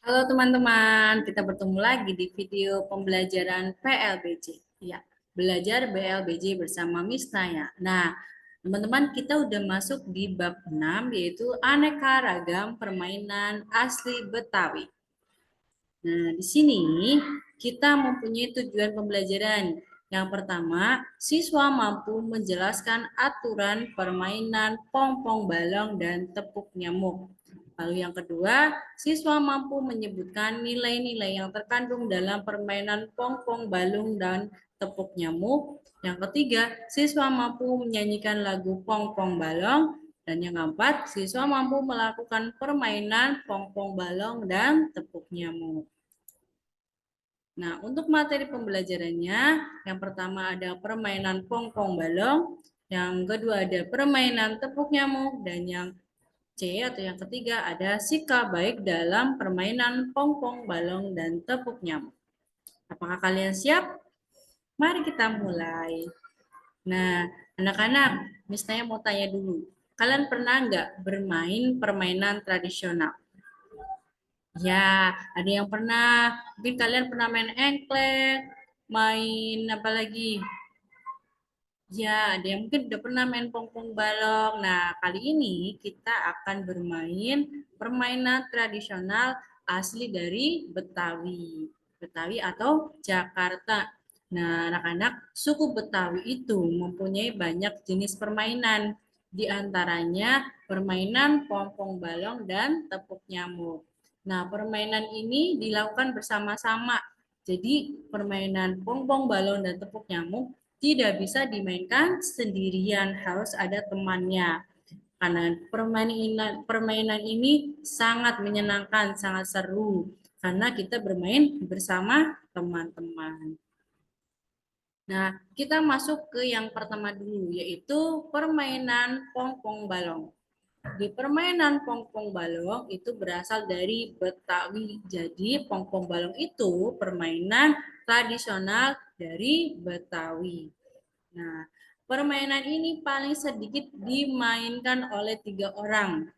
Halo teman-teman, kita bertemu lagi di video pembelajaran PLBJ. Ya, belajar BLBJ bersama Miss Naya. Nah, teman-teman kita udah masuk di bab 6 yaitu aneka ragam permainan asli Betawi. Nah, di sini kita mempunyai tujuan pembelajaran. Yang pertama, siswa mampu menjelaskan aturan permainan pong-pong balong dan tepuk nyamuk. Lalu yang kedua, siswa mampu menyebutkan nilai-nilai yang terkandung dalam permainan pong-pong balung dan tepuk nyamuk. Yang ketiga, siswa mampu menyanyikan lagu pong-pong balong. Dan yang keempat, siswa mampu melakukan permainan pong-pong balong dan tepuk nyamuk. Nah, untuk materi pembelajarannya, yang pertama ada permainan pong-pong balong, yang kedua ada permainan tepuk nyamuk, dan yang C atau yang ketiga ada sikap baik dalam permainan pong-pong balong dan tepuk nyamuk. Apakah kalian siap? Mari kita mulai. Nah, anak-anak, misalnya mau tanya dulu, kalian pernah nggak bermain permainan tradisional? Ya, ada yang pernah. Mungkin kalian pernah main engklek, main apa lagi? Ya, ada yang mungkin udah pernah main pong-pong balong. Nah, kali ini kita akan bermain permainan tradisional asli dari Betawi. Betawi atau Jakarta. Nah, anak-anak, suku Betawi itu mempunyai banyak jenis permainan. Di antaranya permainan pong-pong balong dan tepuk nyamuk. Nah, permainan ini dilakukan bersama-sama. Jadi, permainan pong-pong balong dan tepuk nyamuk tidak bisa dimainkan sendirian, harus ada temannya. Karena permainan ini sangat menyenangkan, sangat seru karena kita bermain bersama teman-teman. Nah, kita masuk ke yang pertama dulu, yaitu permainan pong-pong balong. Di permainan pong-pong balong itu berasal dari Betawi. Jadi, pong-pong balong itu permainan tradisional dari Betawi. Nah, permainan ini paling sedikit dimainkan oleh 3 orang.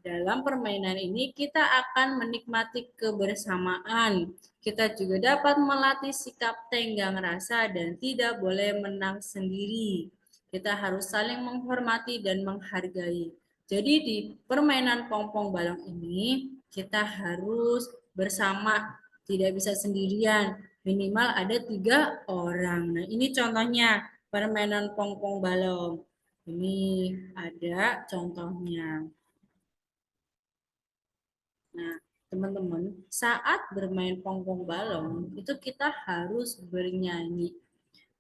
Dalam permainan ini kita akan menikmati kebersamaan. Kita juga dapat melatih sikap tenggang rasa dan tidak boleh menang sendiri. Kita harus saling menghormati dan menghargai. Jadi di permainan pong-pong balong ini kita harus bersama, tidak bisa sendirian. Minimal ada 3 orang. Nah, ini contohnya permainan pong-pong balong. Ini ada contohnya. Nah, teman-teman, saat bermain pong-pong balong, itu kita harus bernyanyi.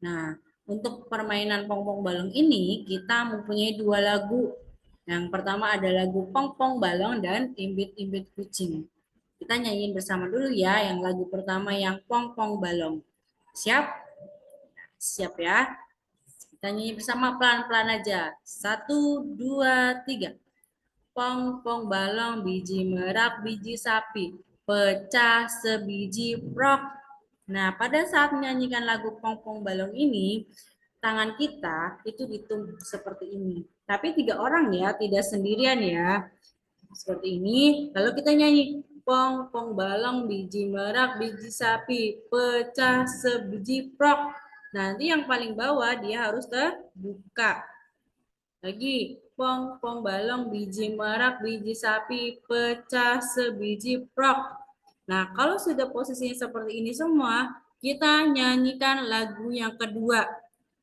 Nah, untuk permainan pong-pong balong ini, kita mempunyai 2 lagu. Yang pertama ada lagu pong-pong balong dan imbit-imbit kucing. Kita nyanyiin bersama dulu ya, yang lagu pertama yang pong-pong balong. Siap? Siap ya? Kita nyanyi bersama pelan-pelan aja. 1, 2, 3. Pong-pong balong biji merak biji sapi, pecah sebiji prok. Nah, pada saat menyanyikan lagu pong-pong balong ini, tangan kita itu ditumpuk seperti ini. Tapi 3 orang ya, tidak sendirian ya. Seperti ini. Lalu kita nyanyi pong-pong balong biji merak biji sapi, pecah sebiji prok. Nanti yang paling bawah dia harus terbuka. Lagi, pong-pong balong, biji merak, biji sapi, pecah sebiji prok. Nah, kalau sudah posisinya seperti ini semua, kita nyanyikan lagu yang kedua.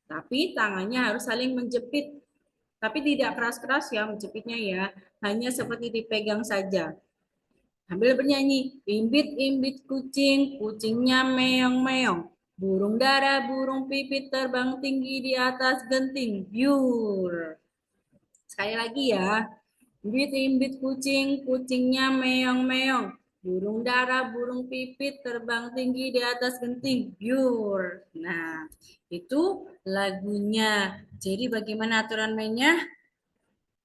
Tapi tangannya harus saling menjepit. Tapi tidak keras-keras ya menjepitnya ya. Hanya seperti dipegang saja. Sambil bernyanyi, imbit-imbit kucing, kucingnya meong-meong. Burung dara, burung pipit terbang tinggi di atas genting. Biur. Sekali lagi ya. Imbit-imbit kucing, kucingnya meong-meong. Burung dara, burung pipit terbang tinggi di atas genting. Biur. Nah, itu lagunya. Jadi bagaimana aturan mainnya?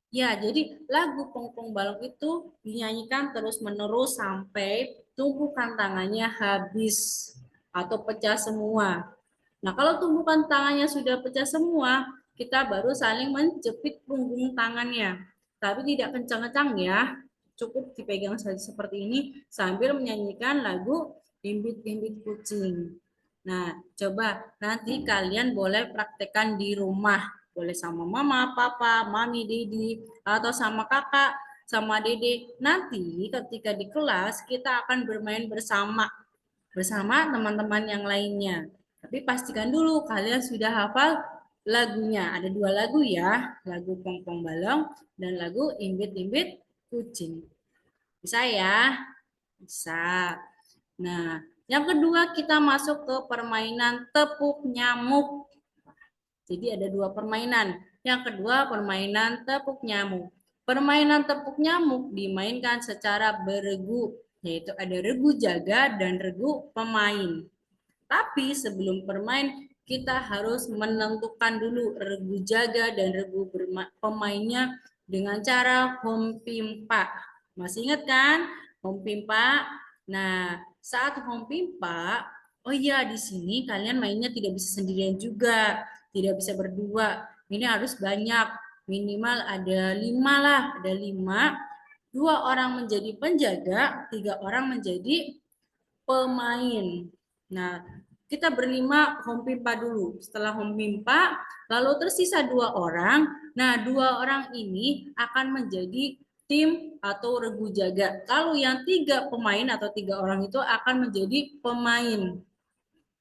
Ya, jadi lagu Pongpong Balong itu dinyanyikan terus-menerus sampai tumpukan tangannya habis atau pecah semua. Nah, kalau tumpukan tangannya sudah pecah semua, kita baru saling menjepit punggung tangannya. Tapi tidak kencang-kencang ya. cukup dipegang saja seperti ini sambil menyanyikan lagu Bimbit-Bimbit Kucing. Nah, coba nanti kalian boleh praktekkan di rumah. Boleh sama mama, papa, mami, didi, atau sama kakak, sama dede. Nanti ketika di kelas kita akan bermain bersama teman-teman yang lainnya. Tapi pastikan dulu kalian sudah hafal lagunya. Ada 2 lagu ya, lagu Pong-Pong Balong dan lagu Imbit-Imbit Kucing. Bisa ya? Bisa. Nah, yang kedua kita masuk ke permainan tepuk nyamuk. Jadi ada 2 permainan. Yang kedua permainan tepuk nyamuk. Permainan tepuk nyamuk dimainkan secara beregu, yaitu ada regu jaga dan regu pemain. Tapi sebelum bermain kita harus menentukan dulu regu jaga dan regu pemainnya dengan cara home pimpa. Masih ingat kan home pimpa? Nah, saat home pimpa, oh iya di sini kalian mainnya tidak bisa sendirian juga, tidak bisa berdua. Ini harus banyak, minimal ada 5 lah, ada 5. 2 orang menjadi penjaga, 3 orang menjadi pemain. Nah, kita berlima home pimpa dulu. Setelah home pimpa, lalu tersisa 2 orang. Nah, 2 orang ini akan menjadi tim atau regu jaga. Kalau yang 3 pemain atau 3 orang itu akan menjadi pemain.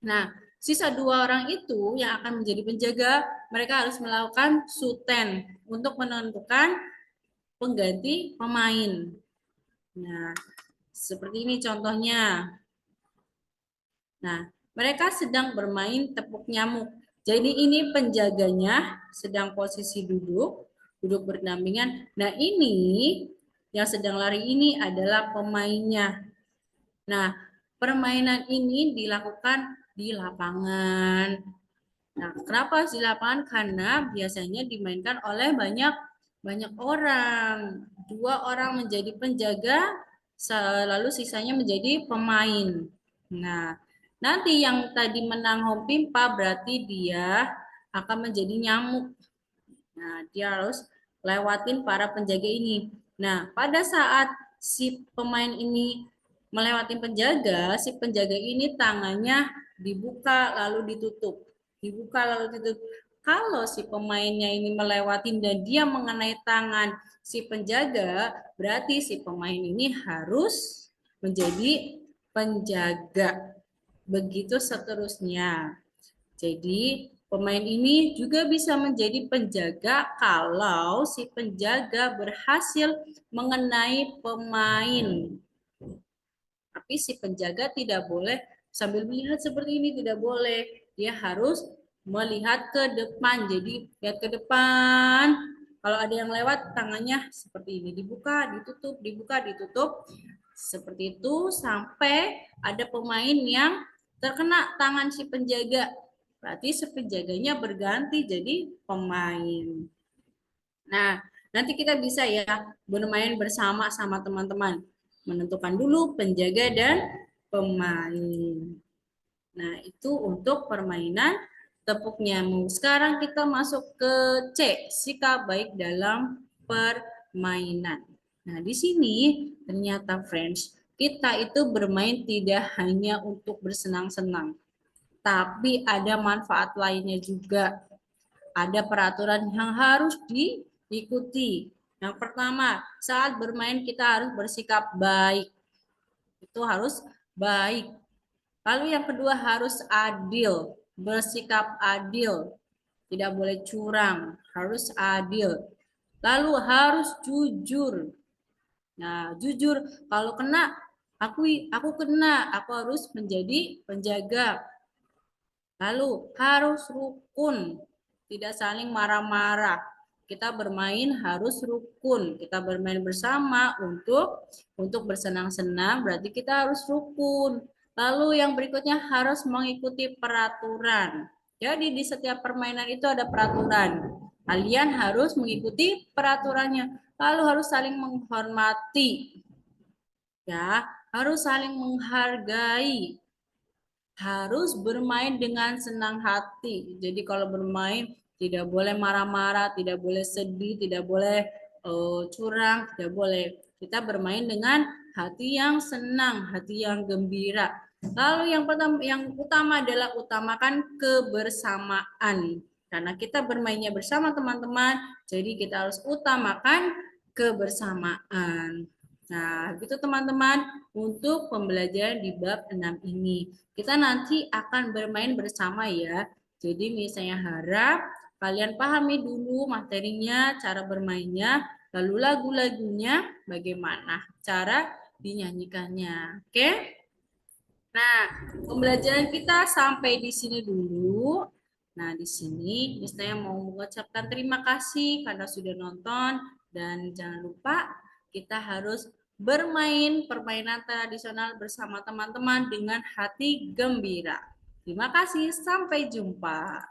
Nah, sisa 2 orang itu yang akan menjadi penjaga, mereka harus melakukan suten untuk menentukan pengganti pemain. Nah, seperti ini contohnya. Nah, mereka sedang bermain tepuk nyamuk. Jadi ini penjaganya sedang posisi duduk berdampingan. Nah, ini yang sedang lari ini adalah pemainnya. Nah, permainan ini dilakukan di lapangan. Nah, kenapa di lapangan? Karena biasanya dimainkan oleh banyak orang. 2 orang menjadi penjaga, lalu sisanya menjadi pemain. Nah, nanti yang tadi menang home pimpa berarti dia akan menjadi nyamuk. Nah, dia harus lewatin para penjaga ini. Nah, pada saat si pemain ini melewati penjaga, si penjaga ini tangannya dibuka lalu ditutup. Dibuka lalu ditutup. Kalau si pemainnya ini melewati dan dia mengenai tangan si penjaga, berarti si pemain ini harus menjadi penjaga. Begitu seterusnya. Jadi pemain ini juga bisa menjadi penjaga kalau si penjaga berhasil mengenai pemain. Tapi si penjaga tidak boleh sambil melihat seperti ini, tidak boleh. Dia harus melihat ke depan. Jadi lihat ke depan. Kalau ada yang lewat tangannya seperti ini, dibuka, ditutup, dibuka, ditutup. Seperti itu sampai ada pemain yang terkena tangan si penjaga. Berarti si penjaganya berganti jadi pemain. Nah, nanti kita bisa ya bermain bersama sama teman-teman. Menentukan dulu penjaga dan pemain. Nah, itu untuk permainan tepuk nyamuk. Sekarang kita masuk ke C, sikap baik dalam permainan. Nah, di sini ternyata friends, kita itu bermain tidak hanya untuk bersenang-senang, tapi ada manfaat lainnya juga. Ada peraturan yang harus diikuti. Yang pertama, saat bermain kita harus bersikap baik. Itu harus baik. Lalu yang kedua harus adil, bersikap adil. Tidak boleh curang, harus adil. Lalu harus jujur. Nah, jujur kalau kena aku kena, aku harus menjadi penjaga. Lalu harus rukun, tidak saling marah-marah. Kita bermain harus rukun. Kita bermain bersama untuk bersenang-senang, berarti kita harus rukun. Lalu yang berikutnya harus mengikuti peraturan. Jadi di setiap permainan itu ada peraturan. Kalian harus mengikuti peraturannya. Lalu harus saling menghormati. Ya, harus saling menghargai, harus bermain dengan senang hati. Jadi kalau bermain tidak boleh marah-marah, tidak boleh sedih, tidak boleh curang, tidak boleh. Kita bermain dengan hati yang senang, hati yang gembira. Lalu yang utama adalah utamakan kebersamaan. Karena kita bermainnya bersama teman-teman, jadi kita harus utamakan kebersamaan. Nah, gitu teman-teman untuk pembelajaran di bab 6 ini. Kita nanti akan bermain bersama ya. Jadi misalnya harap kalian pahami dulu materinya, cara bermainnya, lalu lagu-lagunya bagaimana cara dinyanyikannya. Oke? Nah, pembelajaran kita sampai di sini dulu. Nah, di sini saya mau mengucapkan terima kasih karena sudah nonton dan jangan lupa kita harus bermain permainan tradisional bersama teman-teman dengan hati gembira. Terima kasih, sampai jumpa.